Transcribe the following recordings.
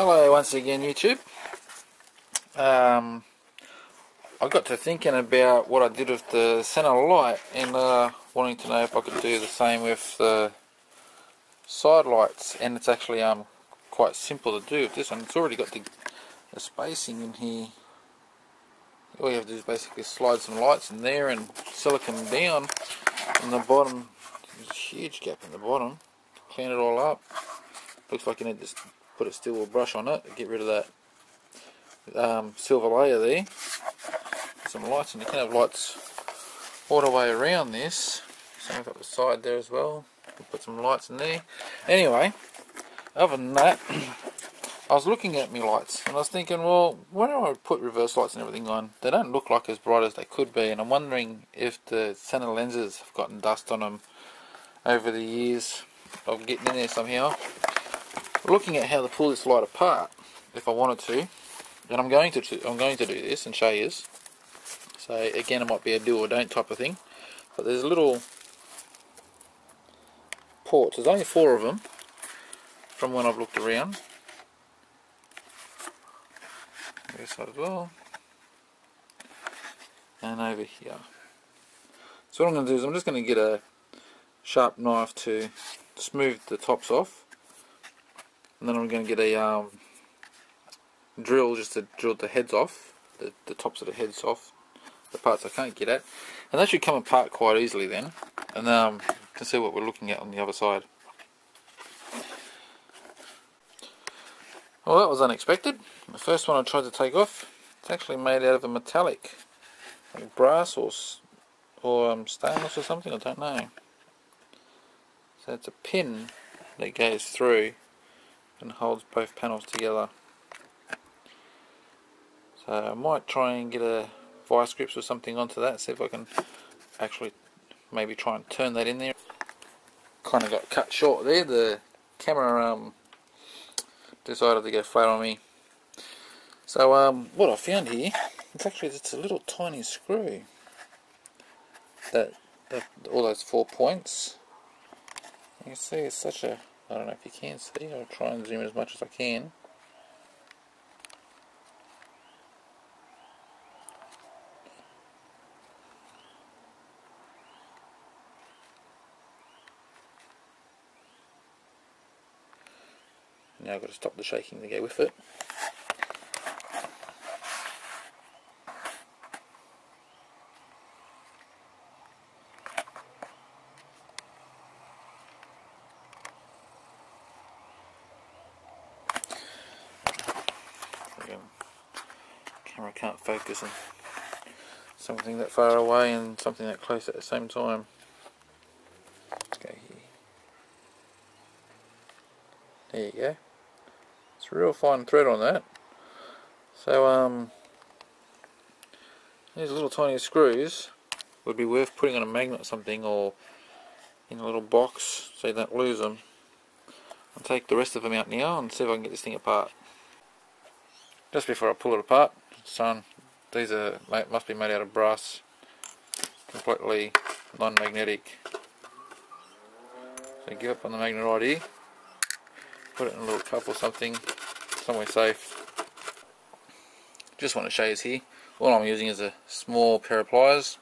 Hello once again, YouTube. I got to thinking about what I did with the center light and wanting to know if I could do the same with the side lights, and it's actually quite simple to do with this one. It's already got the spacing in here. All you have to do is basically slide some lights in there and silicone down in the bottom. There's a huge gap in the bottom. Clean it all up. Looks like you need to put a steel brush on it to get rid of that silver layer there. Some lights, and you can have lights all the way around this. Same up the side there as well. Put some lights in there. Anyway, other than that, I was looking at my lights and I was thinking, well, when I put reverse lights and everything on, they don't look like as bright as they could be, and I'm wondering if the center lenses have gotten dust on them over the years of getting in there somehow. Looking at how to pull this light apart, if I wanted to, and I'm going to do this and show you. So again, it might be a do or don't type of thing, but there's little ports. There's only 4 of them from when I've looked around. This side as well, and over here. So what I'm going to do is I'm just going to get a sharp knife to smooth the tops off, and then I'm going to get a drill just to drill the heads off, the tops of the heads off, the parts I can't get at, and that should come apart quite easily then, and you can see what we're looking at on the other side. Well, that was unexpected. The first one I tried to take off, it's actually made out of a metallic, like brass or stainless or something, I don't know. So it's a pin that goes through and holds both panels together. So I might try and get a vice grips or something onto that, see if I can actually maybe try and turn that in there. Kind of got cut short there. The camera decided to go flat on me. So what I found here, it's actually just a little tiny screw that all those 4 points. You can see it's such a, I don't know if you can see, I'll try and zoom as much as I can. Now I've got to stop the shaking to go with it. Camera can't focus on something that far away and something that close at the same time. Let's go here. There you go. It's a real fine thread on that. So these little tiny screws would be worth putting on a magnet or something, or in a little box so you don't lose them. I'll take the rest of them out now and see if I can get this thing apart. Just before I pull it apart, these must be made out of brass, completely non-magnetic. So give up on the magnet right here, put it in a little cup or something, somewhere safe. Just want to show you here, all I'm using is a small pair of pliers,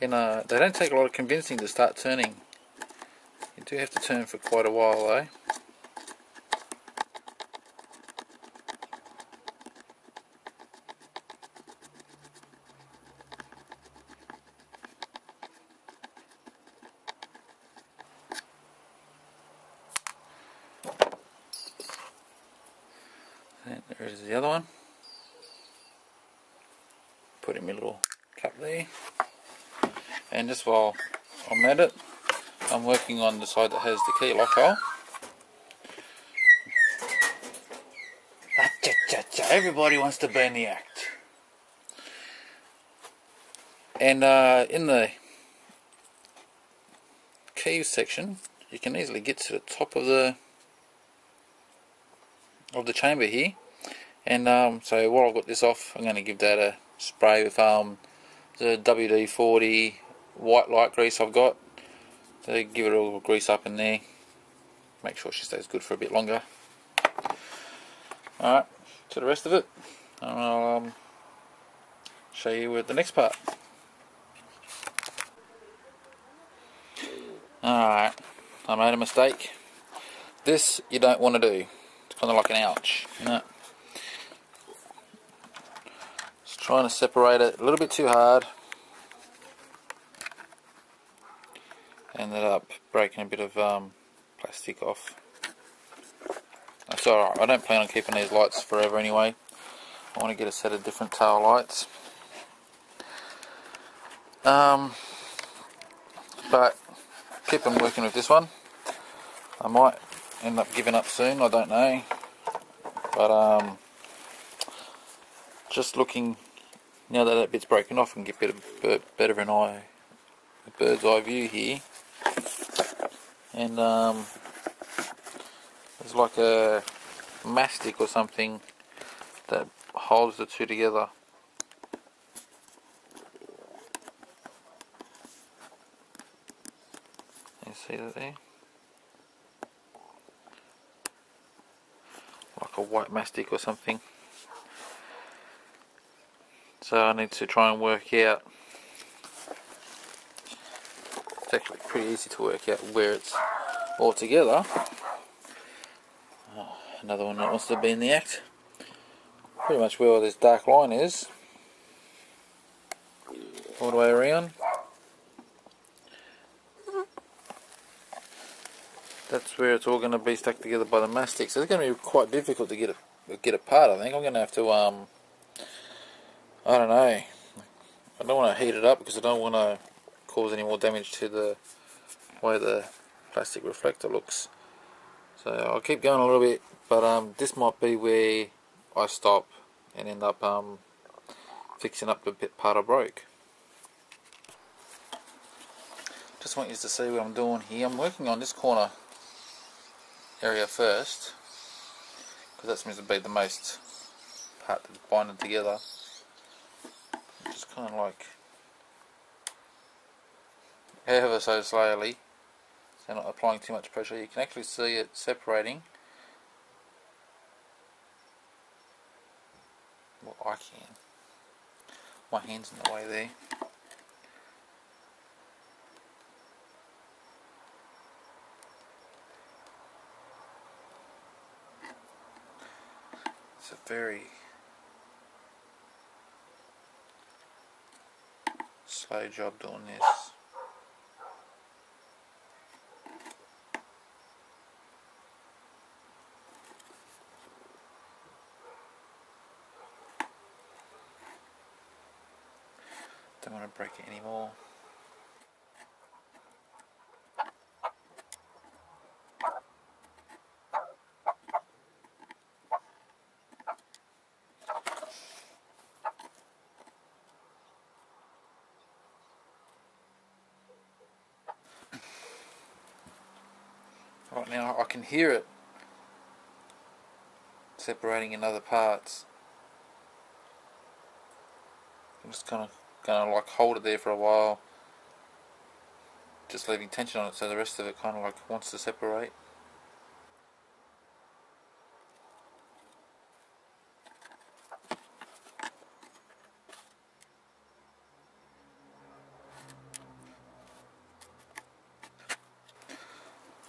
and they don't take a lot of convincing to start turning. You do have to turn for quite a while though. And there is the other one. Put in my little cup there. And just while I'm at it, I'm working on the side that has the key lock hole. Everybody wants to be in the act. And in the key section, you can easily get to the top of the chamber here, and so while I've got this off, I'm going to give that a spray with the WD-40 white light grease I've got, to give it a little grease up in there. make sure she stays good for a bit longer. Alright, to the rest of it, and I'll show you with the next part. Alright, I made a mistake. This you don't want to do. It's kind of like an ouch, you know. Just trying to separate it a little bit too hard. Ended up breaking a bit of plastic off. That's alright, I don't plan on keeping these lights forever anyway. I want to get a set of different tail lights. But keep on working with this one. I might end up giving up soon, I don't know. But just looking, now that that bit's broken off, and get better of a bird's eye view here. And there's like a mastic or something that holds the two together. You see that there? Like a white mastic or something. So I need to try and work out. It's actually pretty easy to work out where it's all together. Oh, another one that wants to be in the act. Pretty much where this dark line is. All the way around. That's where it's all going to be stuck together by the mastic. So it's going to be quite difficult to get apart. I think I'm going to have to I don't know. I don't want to heat it up because I don't want to cause any more damage to the way the plastic reflector looks. So I'll keep going a little bit, but this might be where I stop and end up fixing up the bit part I broke. Just want you to see what I'm doing here. I'm working on this corner area first because that seems to be the most part that's binding together. Just kind of like ever so slowly, so not applying too much pressure. You can actually see it separating. Well, I can. My hand's in the way there. It's a very slow job doing this. Don't want to break it anymore. Right now I can hear it separating in other parts. I'm just kind of like hold it there for a while, just leaving tension on it so the rest of it kind of like wants to separate.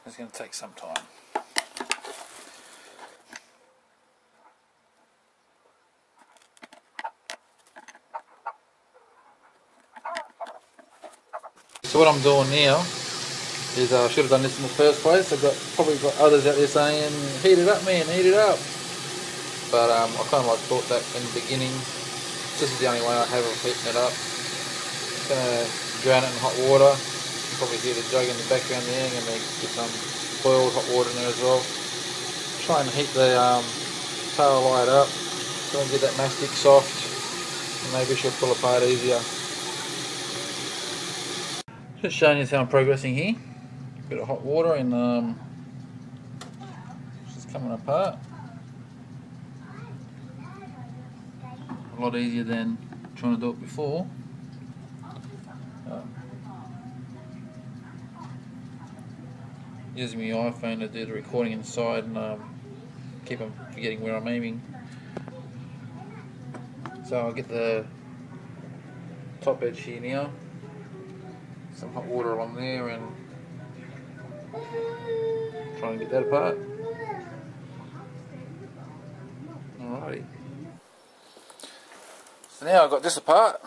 It's going to take some time. So what I'm doing now is I should have done this in the first place. I've probably got others out there saying, heat it up man, heat it up. But I kind of like thought that in the beginning. This is the only way I have of heating it up. Just going to drown it in hot water. You can probably hear the jug in the background there. I'm going to get some boiled hot water in there as well. Try and heat the tail light up. Try and get that mastic soft. And maybe she'll pull apart easier. Just showing you how I'm progressing here. A bit of hot water and it's just coming apart. A lot easier than trying to do it before. using my iPhone to do the recording inside and keep on forgetting where I'm aiming. So I'll get the top edge here now, some hot water along there, and try and get that apart. Alrighty. So now I've got this apart.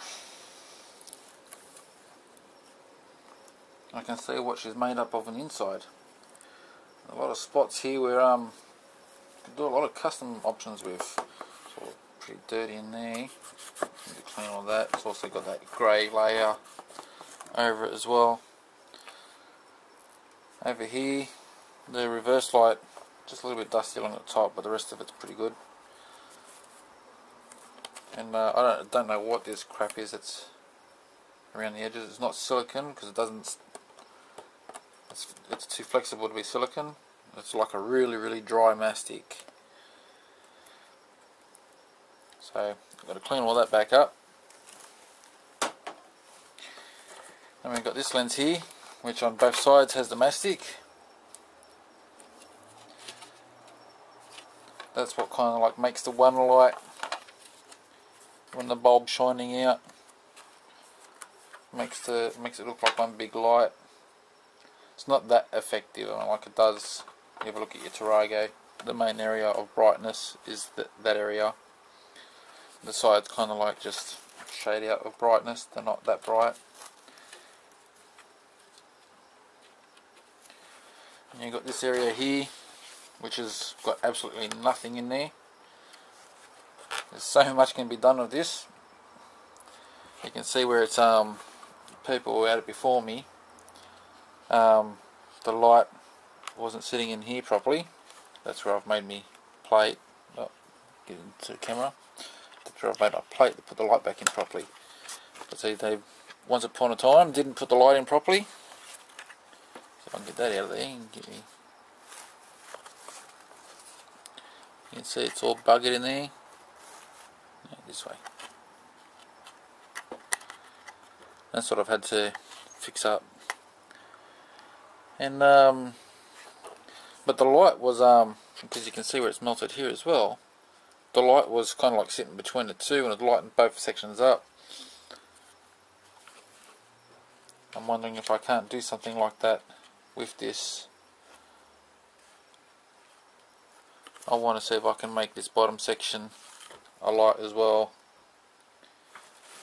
I can see what she's made up of on the inside. A lot of spots here where you can do a lot of custom options with. It's all pretty dirty in there. Need to clean all that. It's also got that grey layer over it as well. Over here, the reverse light, just a little bit dusty along the top, but the rest of it's pretty good. And I don't know what this crap is. It's around the edges. It's not silicone because it doesn't. It's too flexible to be silicone. It's like a really dry mastic. So I've got to clean all that back up. And we've got this lens here, which on both sides has the mastic. That's what kind of like makes the one light when the bulb's shining out. Makes it look like one big light. It's not that effective, I mean, like it does. You have a look at your Tarago. The main area of brightness is that area. The sides kind of like just shade out of brightness. They're not that bright. And you've got this area here, which has got absolutely nothing in there. There's so much can be done with this. You can see where it's people who had it before me. The light wasn't sitting in here properly. That's where I've made me plate. Oh, get into the camera. That's where I've made my plate to put the light back in properly. But see, they once upon a time didn't put the light in properly. So if I can get that out of there and get me. You can see it's all buggered in there. Yeah, this way. That's what I've had to fix up. And but the light was because you can see where it's melted here as well. The light was kind of like sitting between the two, and it lightened both sections up. I'm wondering if I can't do something like that with this. I want to see if I can make this bottom section a light as well.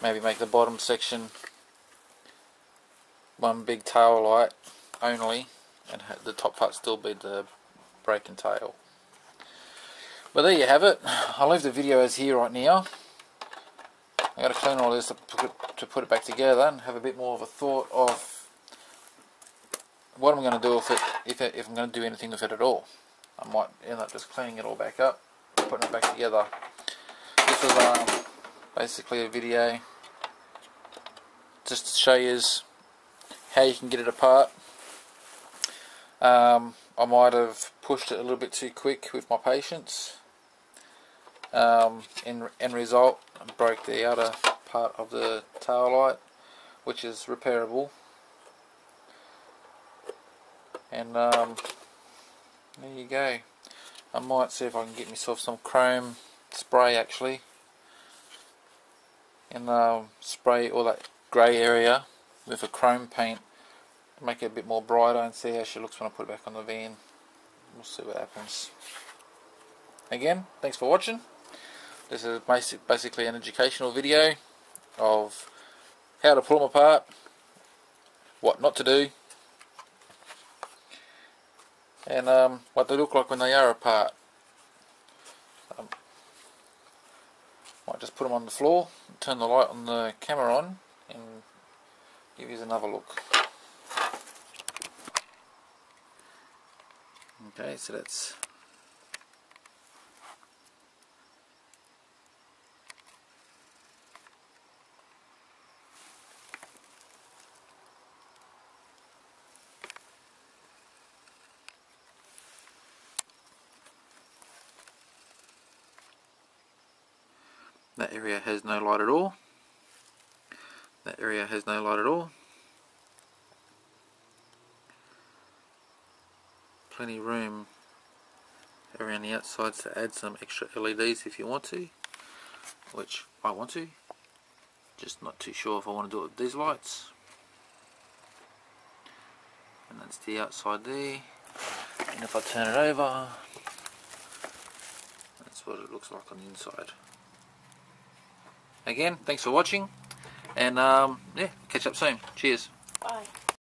Maybe make the bottom section one big tail light only, and the top part still be the brake and tail. But there you have it. I'll leave the video as here right now. I got to clean all this to put it back together and have a bit more of a thought of what I'm going to do with it, if I'm going to do anything with it at all. I might end up just cleaning it all back up, putting it back together. This was basically a video just to show you how you can get it apart. I might have pushed it a little bit too quick with my patience. End result, I broke the outer part of the tail light, which is repairable. And there you go. I might see if I can get myself some chrome spray actually, and spray all that grey area with a chrome paint to make it a bit more brighter, and see how she looks when I put it back on the van. We'll see what happens. Again, thanks for watching. This is basically an educational video of how to pull them apart, what not to do, and what they look like when they are apart. Might just put them on the floor, turn the light on the camera on, and give you another look. Okay, so that's that area has no light at all. That area has no light at all. plenty of room around the outsides to add some extra LEDs if you want to, which I want to, just not too sure if I want to do it with these lights. And that's the outside there, and if I turn it over, that's what it looks like on the inside. Again, thanks for watching, and yeah, catch up soon. Cheers. Bye.